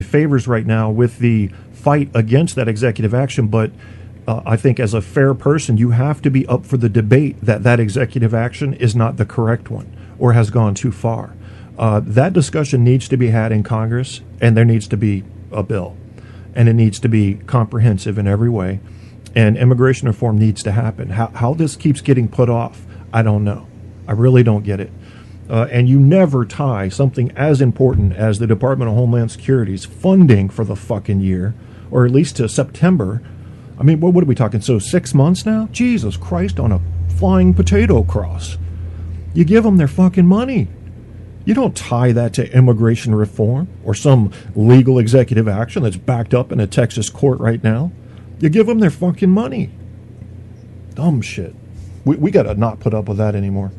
favors right now with the fight against that executive action, but I think as a fair person, you have to be up for the debate that executive action is not the correct one or has gone too far. That discussion needs to be had in Congress, and there needs to be a bill, and it needs to be comprehensive in every way, and immigration reform needs to happen. How this keeps getting put off, I don't know. I really don't get it. And you never tie something as important as the Department of Homeland Security's funding for the fucking year, or at least to September. I mean, what are we talking? So 6 months now? Jesus Christ, on a flying potato cross. You give them their fucking money. You don't tie that to immigration reform or some legal executive action that's backed up in a Texas court right now. You give them their fucking money. Dumb shit. We got to not put up with that anymore.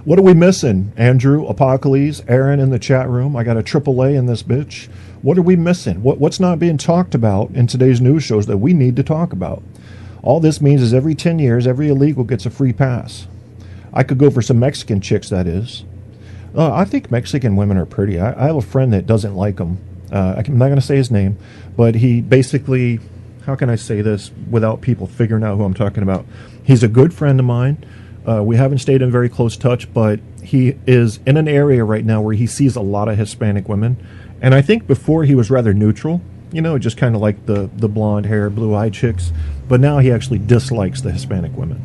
What are we missing? Andrew, Apocalypse, Aaron in the chat room. I got a AAA in this bitch. What are we missing? What's not being talked about in today's news shows that we need to talk about? All this means is every 10 years, every illegal gets a free pass. I could go for some Mexican chicks, that is. I think Mexican women are pretty. I have a friend that doesn't like them. I'm not going to say his name, but he basically, how can I say this without people figuring out who I'm talking about? He's a good friend of mine. We haven't stayed in very close touch, but he is in an area right now where he sees a lot of Hispanic women. And I think before he was rather neutral, just kind of like the blonde hair, blue-eyed chicks. But now he actually dislikes the Hispanic women.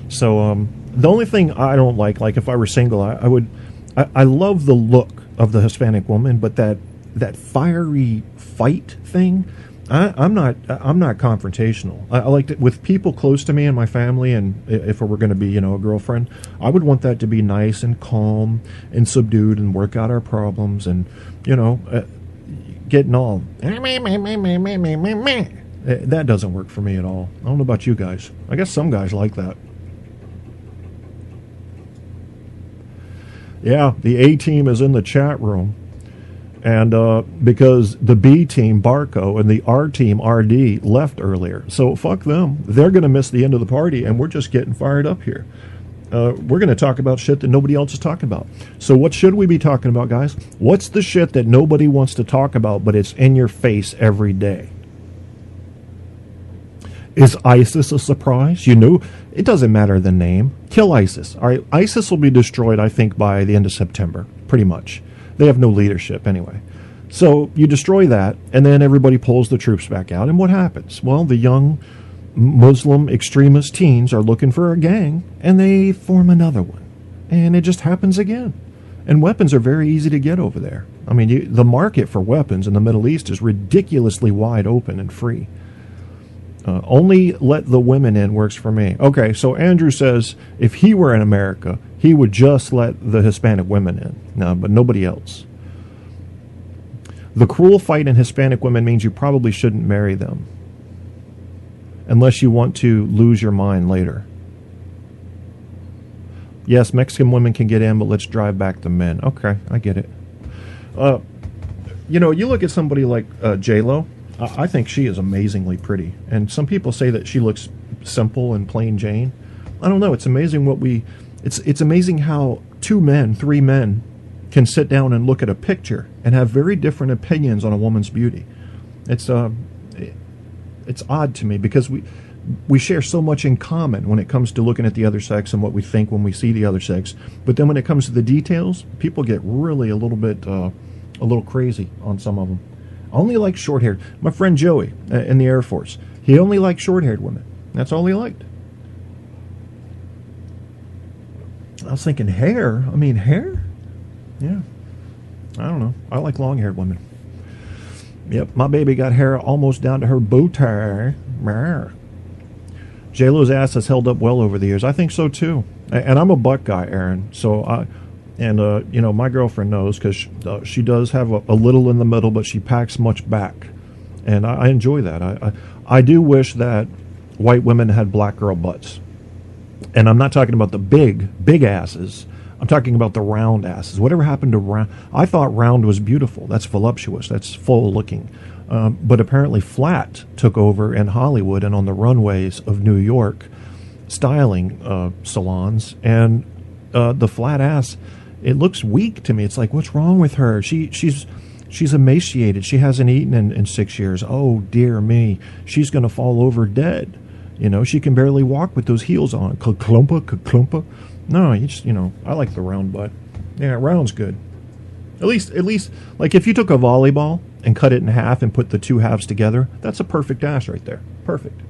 So the only thing I don't like if I were single, I love the look of the Hispanic woman, but that fiery fight thing, I'm not confrontational. I like it with people close to me and my family, and if it were going to be, a girlfriend, I would want that to be nice and calm and subdued and work out our problems and, getting all, that doesn't work for me at all. I don't know about you guys. I guess some guys like that. Yeah, the A team is in the chat room. And because the B team, Barco, and the R team, RD, left earlier. So fuck them. They're going to miss the end of the party, and we're just getting fired up here. We're going to talk about shit that nobody else is talking about. So what should we be talking about, guys? What's the shit that nobody wants to talk about, but it's in your face every day? Is ISIS a surprise? It doesn't matter the name. Kill ISIS. All right, ISIS will be destroyed, I think, by the end of September, pretty much. They have no leadership anyway. So you destroy that, and then everybody pulls the troops back out, and what happens? Well, the young Muslim extremist teens are looking for a gang, and they form another one. And it just happens again. And weapons are very easy to get over there. I mean, the market for weapons in the Middle East is ridiculously wide open and free. Only let the women in works for me. Okay, so Andrew says if he were in America, he would just let the Hispanic women in. No, but nobody else. The cruel fight in Hispanic women means you probably shouldn't marry them. Unless you want to lose your mind later. Yes, Mexican women can get in, but let's drive back the men. Okay, I get it. You look at somebody like J-Lo. I think she is amazingly pretty. And some people say that she looks simple and plain Jane. I don't know. It's amazing it's amazing how 2 men, 3 men can sit down and look at a picture and have very different opinions on a woman's beauty. It's odd to me because we share so much in common when it comes to looking at the other sex and what we think when we see the other sex. But then when it comes to the details, people get really a little crazy on some of them. I only like short-haired. My friend Joey in the Air Force, he only liked short-haired women. That's all he liked. I was thinking hair? I mean, hair? Yeah. I don't know. I like long-haired women. Yep, my baby got hair almost down to her booty. J-Lo's ass has held up well over the years. I think so, too. And I'm a butt guy, Aaron. So my girlfriend knows because she does have a little in the middle, but she packs much back. And I enjoy that. I do wish that white women had black girl butts. And I'm not talking about the big asses. I'm talking about the round asses. Whatever happened to round? I thought round was beautiful. That's voluptuous. That's full looking. But apparently flat took over in Hollywood and on the runways of New York styling salons. And the flat ass, it looks weak to me. It's like, what's wrong with her? She's She's emaciated. She hasn't eaten in 6 years. Oh, dear me. She's going to fall over dead. You know, she can barely walk with those heels on. Ka-clumpa, ka-clumpa. No, you just, I like the round butt. Yeah, round's good. At least, like if you took a volleyball and cut it in half and put the two halves together, that's a perfect ass right there. Perfect.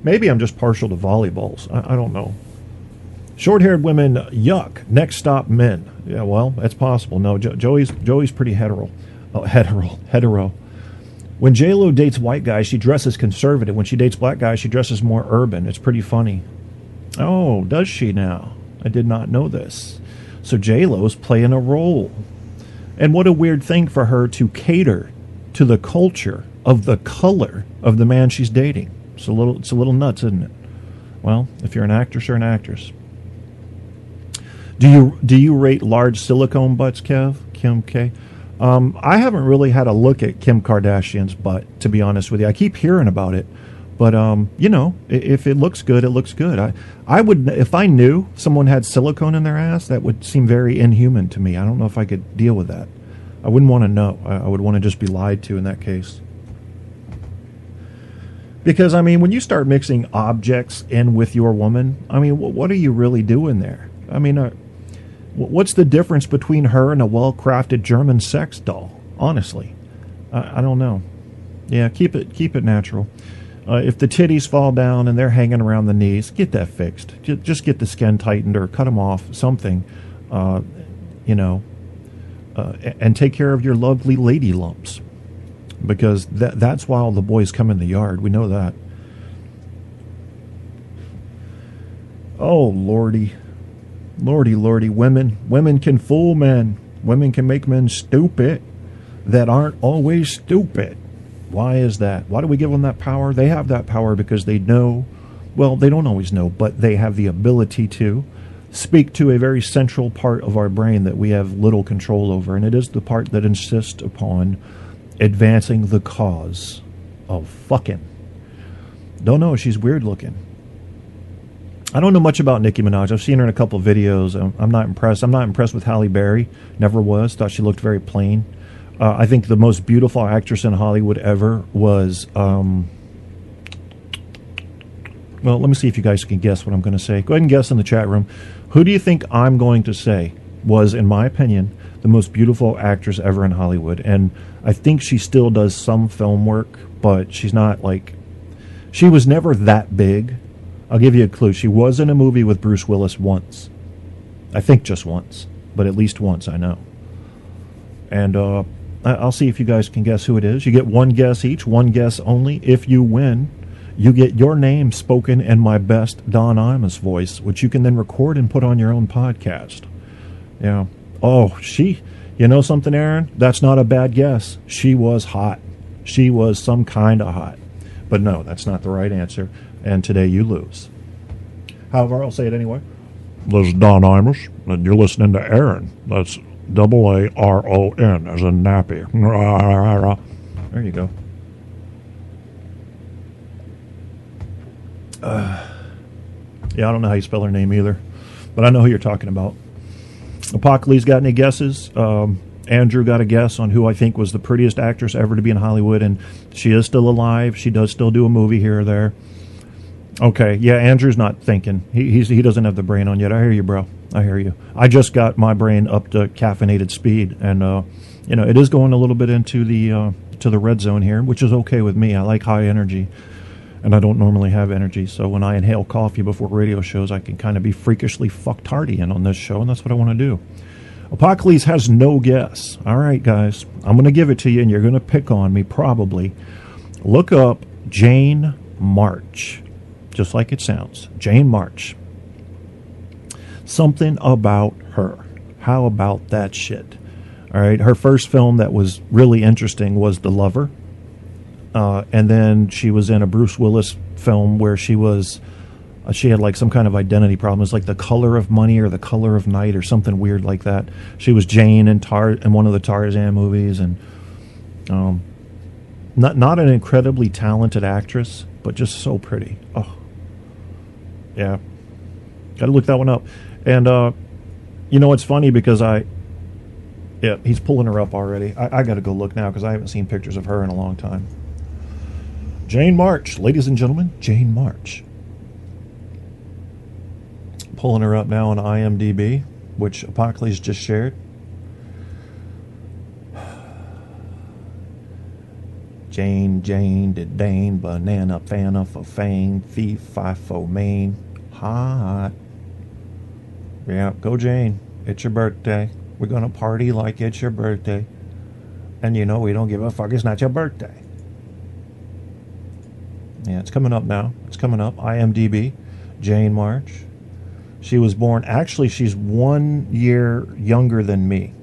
Maybe I'm just partial to volleyballs. I don't know. Short-haired women, yuck. Next stop, men. Yeah, well, that's possible. No, Joey's pretty hetero. Oh, hetero. When J-Lo dates white guys, she dresses conservative. When she dates black guys, she dresses more urban. It's pretty funny. Oh, does she now? I did not know this. So J-Lo's playing a role. And what a weird thing for her to cater to the culture of the color of the man she's dating. It's a little nuts, isn't it? Well, if you're an actress, you're an actress. Do you rate large silicone butts, Kev? Kim K? I haven't really had a look at Kim Kardashian's butt, to be honest with you. I keep hearing about it. But, if it looks good, it looks good. I would, if I knew someone had silicone in their ass, that would seem very inhuman to me. I don't know if I could deal with that. I wouldn't want to know. I would want to just be lied to in that case. Because, when you start mixing objects in with your woman, what are you really doing there? What's the difference between her and a well-crafted German sex doll? Honestly, I don't know. Yeah, keep it natural. If the titties fall down and they're hanging around the knees, get that fixed. Just get the skin tightened or cut them off, something, and take care of your lovely lady lumps. Because that's why all the boys come in the yard. We know that. Oh, Lordy. Lordy. Women can fool men. Women can make men stupid that aren't always stupid. Why is that? Why do we give them that power? They have that power because they know, well, they don't always know, but they have the ability to speak to a very central part of our brain that we have little control over, and it is the part that insists upon advancing the cause of fucking. Don't know. She's weird looking. I don't know much about Nicki Minaj. I've seen her in a couple of videos. I'm not impressed. I'm not impressed with Halle Berry. Never was. Thought she looked very plain. I think the most beautiful actress in Hollywood ever was, well, let me see if you guys can guess what I'm going to say. Go ahead and guess in the chat room. Who do you think I'm going to say was, in my opinion, the most beautiful actress ever in Hollywood? And I think she still does some film work, but she's not like, she was never that big. I'll give you a clue. She was in a movie with Bruce Willis once. I think just once, but at least once, I know. And I'll see if you guys can guess who it is. You get one guess each, one guess only. If you win, you get your name spoken in my best Don Imus voice, which you can then record and put on your own podcast. Yeah. Oh, you know something, Aaron? That's not a bad guess. She was hot. She was some kind of hot. But no, that's not the right answer. And today you lose. However, I'll say it anyway. This is Don Imus, and you're listening to Aaron. That's AARON, as in nappy. There you go. Yeah, I don't know how you spell her name either, but I know who you're talking about. Apocalypse got any guesses? Andrew got a guess on who I think was the prettiest actress ever to be in Hollywood, and she is still alive. She does still do a movie here or there. Okay, yeah, Andrew's not thinking. He doesn't have the brain on yet. I hear you, bro. I hear you. I just got my brain up to caffeinated speed, and it is going a little bit into the red zone here, which is okay with me. I like high energy, and I don't normally have energy. So when I inhale coffee before radio shows, I can kind of be freakishly fucktardian on this show, and that's what I want to do. Apocalypse has no guess. All right, guys, I'm going to give it to you, and you're going to pick on me probably. Look up Jane March, just like it sounds. Jane March. Something about her. How about that shit? All right, her first film that was really interesting was The Lover. And then she was in a Bruce Willis film where she had like some kind of identity problem. It was like The Color of Money or The Color of Night or something weird like that. She was Jane in one of the Tarzan movies, and not an incredibly talented actress, but just so pretty. Oh, yeah. Got to look that one up. And it's funny because Yeah, he's pulling her up already. I got to go look now because I haven't seen pictures of her in a long time. Jane March, ladies and gentlemen, Jane March. Pulling her up now on IMDb, which Apocalypse just shared. Jane, did Dane, banana, fana, for fame, fee, fi, fo, main, hot. Yeah, go Jane. It's your birthday. We're going to party like it's your birthday. And you know we don't give a fuck. It's not your birthday. Yeah, it's coming up now. It's coming up. IMDb. Jane March. She was born... Actually, she's 1 year younger than me.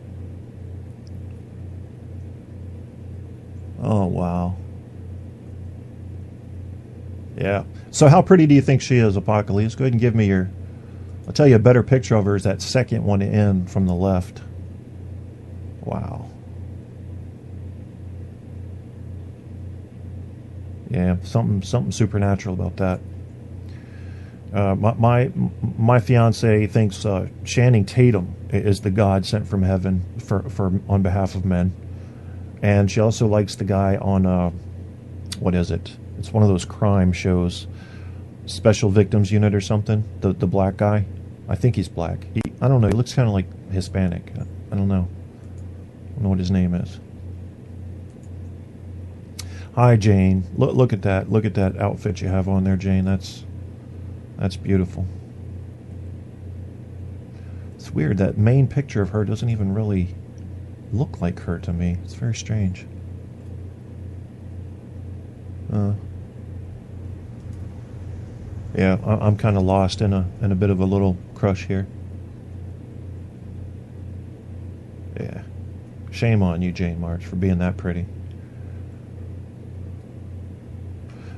Oh, wow. Yeah. So how pretty do you think she is, Apocalypse? Go ahead and give me your... I'll tell you a better picture of her is that second one in from the left. Wow. Yeah, something supernatural about that. My fiance thinks Channing Tatum is the god sent from heaven for on behalf of men, and she also likes the guy on what is it? It's one of those crime shows, Special Victims Unit or something. The black guy, I think he's black. I don't know. He looks kind of like Hispanic. I don't know. I don't know what his name is. Hi, Jane. Look at that. Look at that outfit you have on there, Jane. That's beautiful. It's weird. That main picture of her doesn't even really look like her to me. It's very strange. Yeah, I'm kind of lost in a bit of a little crush here. Yeah. Shame on you, Jane March, for being that pretty.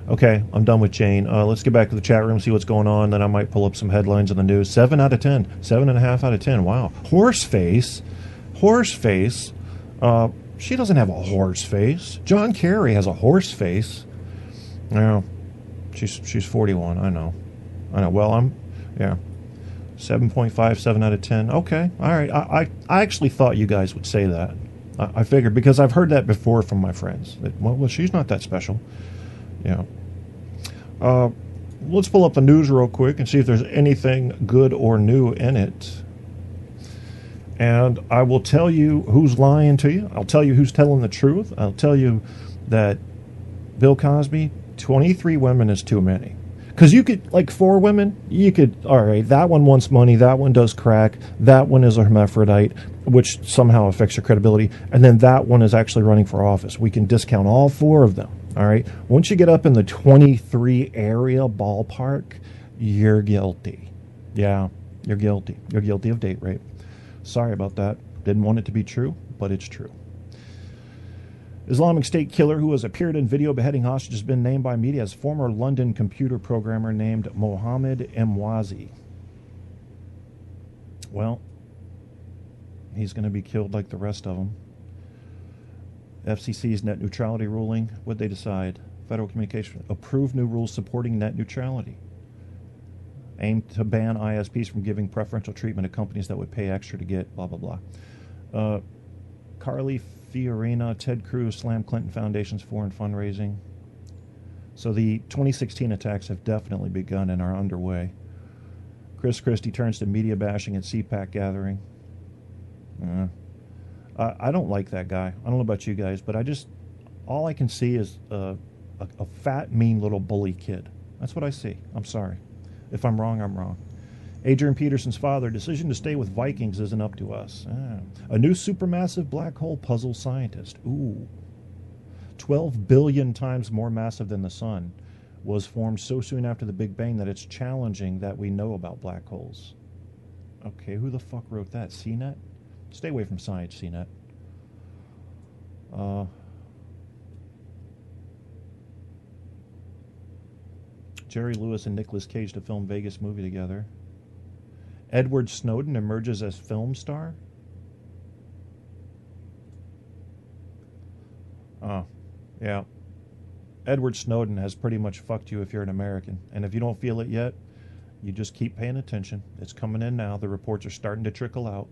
Okay, I'm done with Jane. Let's get back to the chat room, see what's going on. Then I might pull up some headlines in the news. 7 out of 10. 7.5 out of 10. Wow. Horse face. Horse face. She doesn't have a horse face. John Kerry has a horse face. No. She's 41. I know. Well, yeah. 7.5, 7 out of 10. Okay. All right. I actually thought you guys would say that. I figured, because I've heard that before from my friends. That, well, she's not that special. Yeah. Let's pull up the news real quick and see if there's anything good or new in it. And I will tell you who's lying to you. I'll tell you who's telling the truth. I'll tell you that Bill Cosby, 23 women is too many. Because you could, like 4 women, you could, all right, that one wants money, that one does crack, that one is a hermaphrodite, which somehow affects your credibility, and then that one is actually running for office. We can discount all 4 of them. All right. Once you get up in the 23 area ballpark, you're guilty. Yeah, you're guilty. You're guilty of date rape. Sorry about that. Didn't want it to be true, but it's true. Islamic State killer who has appeared in video beheading hostages has been named by media as former London computer programmer named Mohammed Emwazi. Well, he's going to be killed like the rest of them. FCC's net neutrality ruling, what'd they decide? Federal Communications approved new rules supporting net neutrality. Aimed to ban ISPs from giving preferential treatment to companies that would pay extra to get blah, blah, blah. Carly Fiorina, Ted Cruz, slammed Clinton Foundation's foreign fundraising. So the 2016 attacks have definitely begun and are underway. Chris Christie turns to media bashing at CPAC gathering. I don't like that guy. I don't know about you guys, but all I can see is a fat, mean little bully kid. That's what I see. I'm sorry. If I'm wrong, I'm wrong. Adrian Peterson's father, decision to stay with Vikings isn't up to us. A new supermassive black hole puzzle scientist. Ooh. 12 billion times more massive than the sun was formed so soon after the Big Bang that it's challenging that we know about black holes. Okay, who the fuck wrote that? CNET? Stay away from science, CNET. Jerry Lewis and Nicolas Cage to film Vegas movie together. Edward Snowden emerges as film star. Yeah. Edward Snowden has pretty much fucked you if you're an American. And if you don't feel it yet, you just keep paying attention. It's coming in now. The reports are starting to trickle out.